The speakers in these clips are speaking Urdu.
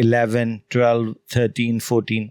11, 12, 13, 14,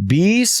20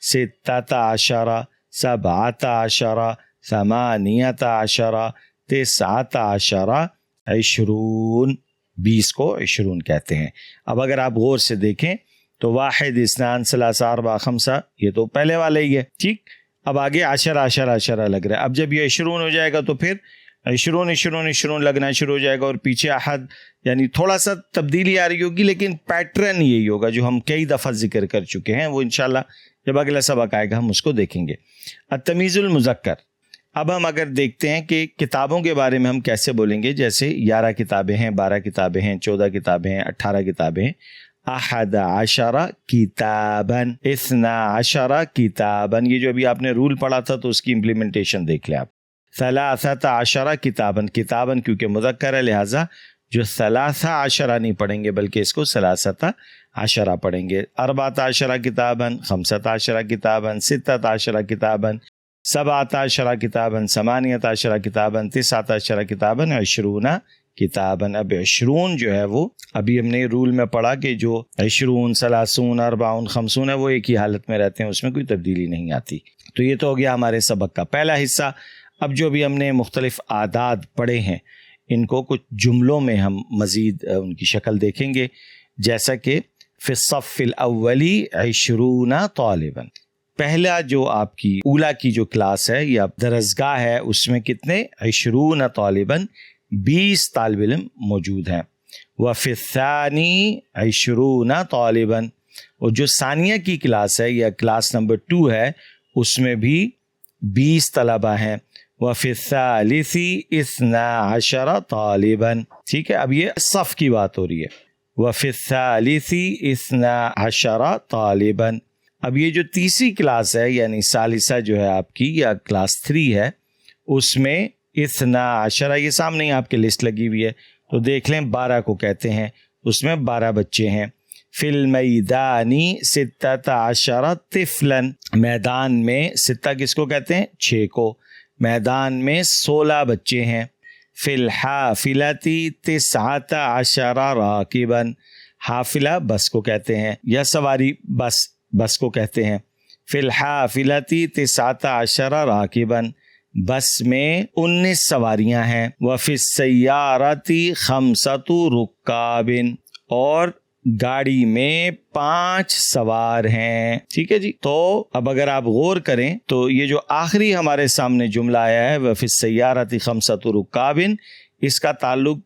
ستة عشر سبعة عشر ثمانية عشر تسعة عشر 20. 20 کو 20 کہتے ہیں. اب اگر آپ غور سے دیکھیں تو 1 2 3 4 5 یہ تو پہلے والا ہی ہے, ٹھیک. اب آگے 10 لگ رہا ہے. اب جب یہ 20 ہو جائے گا تو پھر 20 لگنا شروع ہو جائے گا, اور پیچھے احد یعنی تھوڑا سا تبدیلی آ رہی ہوگی, لیکن پیٹرن یہی ہوگا جو ہم کئی دفعہ ذکر کر چکے ہیں. وہ انشاءاللہ جب اگلا سبق آئے گا ہم اس کو دیکھیں گے. التمیز المذکر. اب ہم اگر دیکھتے ہیں کہ کتابوں کے بارے میں ہم کیسے بولیں گے, جیسے 11 کتابیں ہیں, 12 کتابیں ہیں, 14 کتابیں ہیں, 18 کتابیں ہیں. 11 کتاباً, 12 کتاباً. یہ جو ابھی آپ نے رول پڑھا تھا تو اس کی امپلیمنٹیشن دیکھ لیں آپ. 13 کتاباً, کتاباً کیونکہ مذکر ہے لہٰذا جو 13 نہیں پڑھیں گے بلکہ اس کو 13 پڑھیں گے. 14 کتاباً, 15 کتاباً, 16 کتاباً, 17 کتاباً, 18 کتاباً, 19 کتاباً, 20 کتاباً. اب 20 جو ہے وہ ابھی ہم نے رول میں پڑھا کہ جو 20 30 40 50 ہے وہ ایک ہی حالت میں رہتے ہیں, اس میں کوئی تبدیلی نہیں آتی. تو یہ تو ہو گیا ہمارے سبق کا پہلا حصہ. اب جو بھی ہم نے مختلف اعداد پڑھے ہیں ان کو کچھ جملوں میں ہم مزید ان کی شکل دیکھیں گے, جیسا کہ فی الصف الاول 20 طالباً. پہلا جو آپ کی اولا کی جو کلاس ہے یا درسگاہ ہے اس میں کتنے 20 طالباً 20 طالب علم موجود ہیں. وفی الثانی 20 طالباً. اور جو ثانیہ کی کلاس ہے یا کلاس نمبر 2 ہے اس میں بھی 20 طلبہ ہیں. وفی الثالث 12 طالباً. ٹھیک ہے, اب یہ صف کی بات ہو رہی ہے. وفی الثالث 12 طالباً. اب یہ جو تیسری کلاس ہے یعنی ثالثہ جو ہے آپ کی یا کلاس 3 ہے اس میں 12, یہ سامنے ہی آپ کے لسٹ لگی ہوئی ہے تو دیکھ لیں 12 کو کہتے ہیں, اس میں 12 بچے ہیں. فی المیدان 16 طفلاً. میدان میں 6 کس کو کہتے ہیں 6 کو. میدان میں 16 بچے ہیں. فی الحافلۃ 19 راکباً. حافلہ بس کو کہتے ہیں یا سواری بس کو کہتے ہیں. فی الحافلۃ 19 راکباً. بس میں 19 سواریاں ہیں. وفی السیارۃ 5 رکاب. اور گاڑی میں 5 سوار ہیں. ٹھیک ہے جی. تو اب اگر آپ غور کریں تو یہ جو آخری ہمارے سامنے جملہ آیا ہے وفی السیارۃ 5 رکاب, اس کا تعلق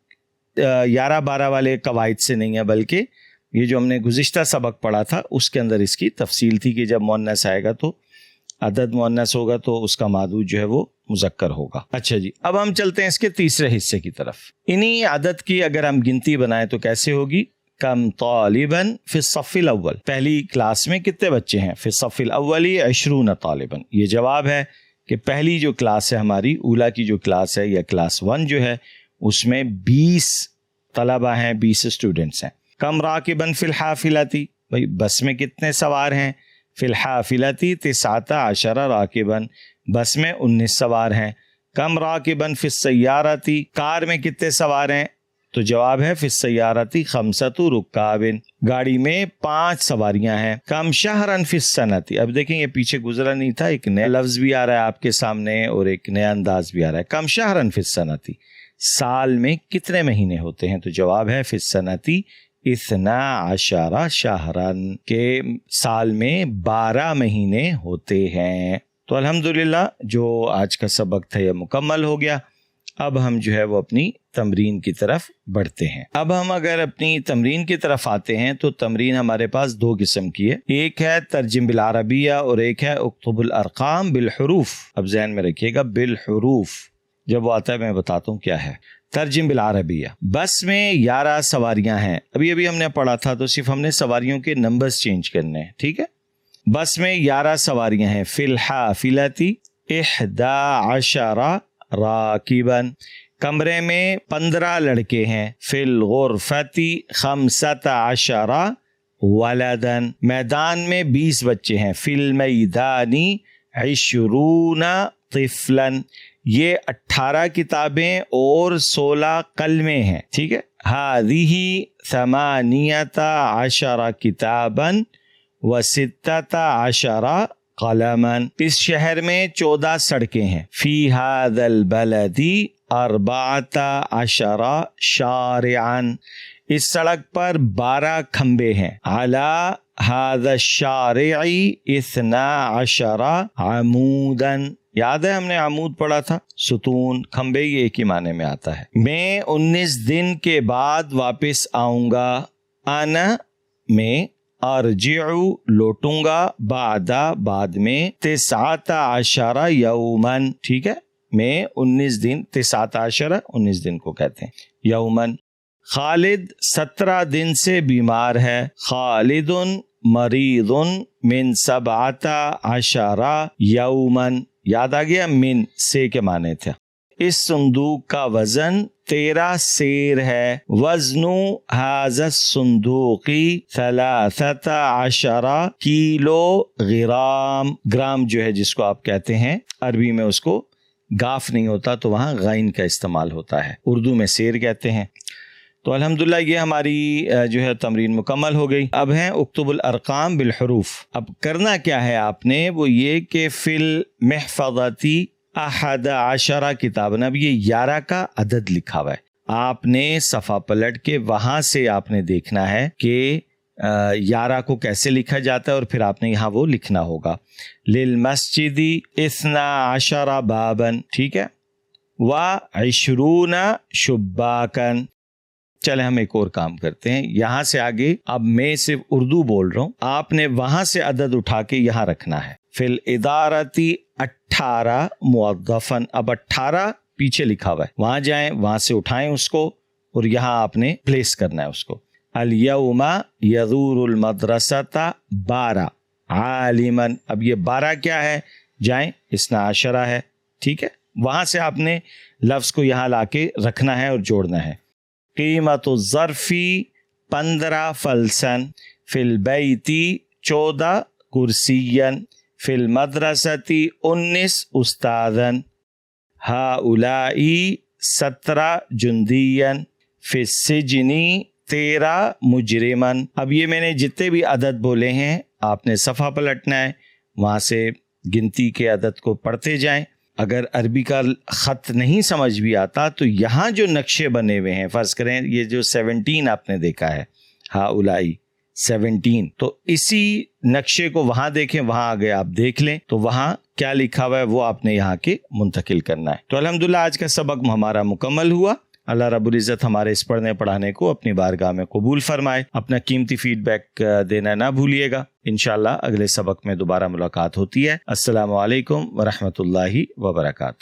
11-12 والے قواعد سے نہیں ہے بلکہ یہ جو ہم نے گزشتہ سبق پڑھا تھا اس کے اندر اس کی تفصیل تھی کہ جب مؤنث آئے گا تو عدد مؤنث ہوگا تو اس کا معدود جو ہے وہ مذکر ہوگا. اچھا جی, اب ہم چلتے ہیں اس کے تیسرے حصے کی طرف. انہی عدد کی اگر ہم گنتی بنائیں تو کیسے ہوگی. کم طالباً فی الصف الاول. پہلی کلاس میں کتنے بچے ہیں. فی الصف الاول 20 طالباً. یہ جواب ہے کہ پہلی جو کلاس ہے ہماری اولا کی جو کلاس ہے یا کلاس 1 جو ہے اس میں 20 طلبہ ہیں, 20 اسٹوڈنٹس ہیں. کم راکباً فی الحافلۃ. بھائی بس میں کتنے سوار ہیں. فی الحافلۃ 19 راکباً. بس میں 19 سوار ہیں. کم راکباً فی السیارۃ. کار میں کتنے سوار ہیں تو جواب ہے فی السیارۃ 5 رکاب. گاڑی میں 5 سواریاں ہیں. کم شہراً فی السنۃ. اب دیکھیں یہ پیچھے گزرا نہیں تھا, ایک نیا لفظ بھی آ رہا ہے آپ کے سامنے اور ایک نیا انداز بھی آ رہا ہے. کم شہراً فی السنۃ. سال میں کتنے مہینے ہوتے ہیں تو جواب ہے فی السنۃ 12 شہراً. کے سال میں 12 مہینے ہوتے ہیں. تو الحمدللہ جو آج کا سبق تھا یہ مکمل ہو گیا. اب ہم جو ہے وہ اپنی تمرین کی طرف بڑھتے ہیں. اب ہم اگر اپنی تمرین کی طرف آتے ہیں تو تمرین ہمارے پاس 2 قسم کی ہے. ایک ہے ترجم بالعربیہ اور ایک ہے اکتب الارقام بالحروف. اب ذہن میں رکھیے گا بالحروف, جب وہ آتا ہے میں بتاتا ہوں کیا ہے. ترجم بالعربیہ. بس میں 11 سواریاں ہیں. ابھی ہم نے پڑھا تھا تو صرف ہم نے سواریوں کے نمبرز چینج کرنے ہیں. ٹھیک ہے. بس میں 11 سواریاں ہیں. فی الحافلۃ 11 راکباً. کمرے میں 15 لڑکے ہیں. فی الغرفۃ 15 ولداً. میدان میں 20 بچے ہیں. فی المیدان 20 طفلاً. یہ 18 کتابیں اور 16 کلمے ہیں. ٹھیک ہے. هذه 18 کتاباً و 16 قلمن، اس شہر میں 14 سڑکیں ہیں. فی ھذا البلد 14 شارعا، اس سڑک پر 12 کھمبے ہیں. علی ھذا الشارع 12 عمودا، یاد ہے ہم نے عمود پڑھا تھا، ستون، کھمبے، یہ ایک ہی معنی میں آتا ہے. میں 19 دن کے بعد واپس آؤں گا. انا، میں، ارجعو، لوٹوں گا، بعد میں، 19 یومن، ٹھیک ہے، میں 19 دن، 19 دن کو کہتے ہیں یومن. خالد 17 دن سے بیمار ہے. خالد مریض من 17 یومن، یاد آ گیا، من سے کے معنی تھا. اس صندوق کا وزن 13 سیر ہے. وزن ھذا الصندوق 13 کیلو گرام. گرام جو ہے جس کو آپ کہتے ہیں عربی میں اس کو گاف نہیں ہوتا تو وہاں غین کا استعمال ہوتا ہے، اردو میں سیر کہتے ہیں. تو الحمدللہ یہ ہماری جو ہے تمرین مکمل ہو گئی. اب ہیں اکتب الارقام بالحروف. اب کرنا کیا ہے آپ نے، وہ یہ کہ فی المحفظتی 11 کتابن، اب یہ 11 کا عدد لکھا ہوا ہے. آپ نے صفحہ پلٹ کے وہاں سے آپ نے دیکھنا ہے کہ 11 کو کیسے لکھا جاتا ہے، اور پھر آپ نے یہاں وہ لکھنا ہوگا. للمسجد 12 بابن، ٹھیک ہے، و20 شباکن. چلے ہم ایک اور کام کرتے ہیں. یہاں سے آگے اب میں صرف اردو بول رہا ہوں، آپ نے وہاں سے عدد اٹھا کے یہاں رکھنا ہے. فی الادارتی 18 موظفن، اب 18 پیچھے لکھا ہوا ہے، وہاں جائیں، وہاں سے اٹھائیں اس کو اور یہاں آپ نے پلیس کرنا ہے اس کو. الیوم یزور المدرسۃ 12 عالمن، اب یہ 12 کیا ہے، جائیں، 12 ہے، ٹھیک ہے، وہاں سے آپ نے لفظ کو یہاں لا کے رکھنا ہے اور جوڑنا ہے. قیمت الظرفی 15 فلسن، فی البیتی 14 کرسین، فی المدرستی 19 استاذن، ہؤلائی 17 جندین، فی السجنی 13 مجرمن. اب یہ میں نے جتنے بھی عدد بولے ہیں آپ نے صفحہ پلٹنا ہے، وہاں سے گنتی کے عدد کو پڑھتے جائیں. اگر عربی کا خط نہیں سمجھ بھی آتا تو یہاں جو نقشے بنے ہوئے ہیں، فرض کریں یہ جو 17 آپ نے دیکھا ہے، ہؤلائی 17، تو اسی نقشے کو وہاں دیکھیں، وہاں آگے آپ دیکھ لیں تو وہاں کیا لکھا ہوا ہے وہ آپ نے یہاں کے منتقل کرنا ہے. تو الحمدللہ آج کا سبق ہمارا مکمل ہوا. اللہ رب العزت ہمارے اس پڑھنے پڑھانے کو اپنی بارگاہ میں قبول فرمائے. اپنا قیمتی فیڈ بیک دینا نہ بھولیے گا. انشاءاللہ اگلے سبق میں دوبارہ ملاقات ہوتی ہے. السلام علیکم ورحمۃ اللہ وبرکاتہ.